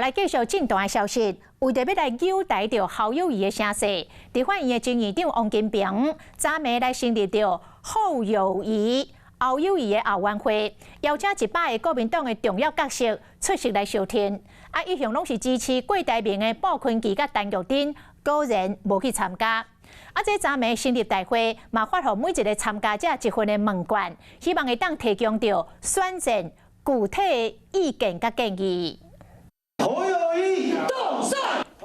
来继续进段的消息，为着要来优待着校友谊的声势，地法院的前院长王金平昨暝来成立着校友谊后友谊的后援会，邀请100个国民党的重要角色出席来收听。一向拢是支持郭台铭的鲍坤基甲陈玉珍，果然无去参加。这昨暝成立大会嘛，发予每一个参加者一份的问卷，希望会当提供着选战具体的意见甲建议。侯友宜动手！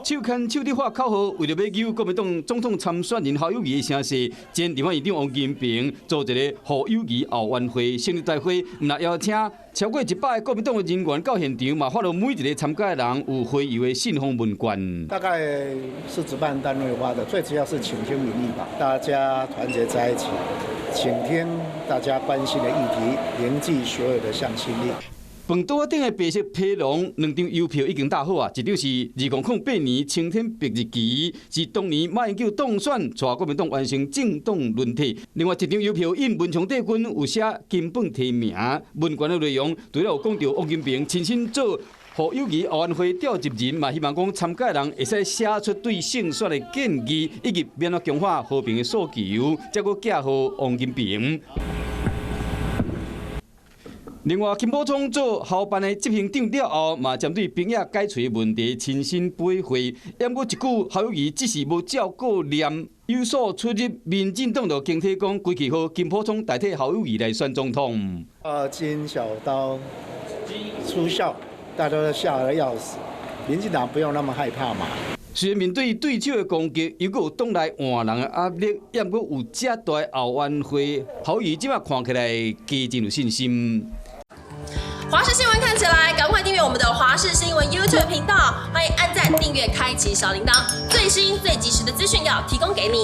手牵手的画口号，为了要救国民党总统参选人侯友宜的声势，前地方院长王金平组一个侯友宜后援会成立大会，那邀请超过100个国民党的人员到现场，嘛发了每一个参加的人有会友的信封问卷。大概是主办单位发的，最主要是倾听民意吧，大家团结在一起，倾听大家关心的议题，凝聚所有的向心力。饭桌顶的白色披龙，2张邮票已经打好啊！一张是2008年青天白日旗，是当年马英九当选，带国民党完成政党轮替；另外一张邮票印文昌帝君有写金本提名。问卷的内容除了有讲到王金平亲身做侯友宜后援会召集人，嘛希望讲参加的人会使写出对胜选的建议，以及免了强化和平的诉求，再搁寄予王金平。另外，金宝聪做校办的执行长了后，嘛针对兵役解除的问题亲身背会。也过一句，侯友宜只是无照顾念，有所出入。民进党就更替讲，归期后金宝聪代替侯友宜来选总统。金小刀出校，大家都吓得要死。民进党不用那么害怕嘛。虽然面对对手的攻击，又有党内换人的压力，也过有这大的后援会，侯友宜即马看起来加真有信心。华视新闻看起来，赶快订阅我们的华视新闻 YouTube 频道，欢迎按赞、订阅、开启小铃铛，最新最及时的资讯要提供给你。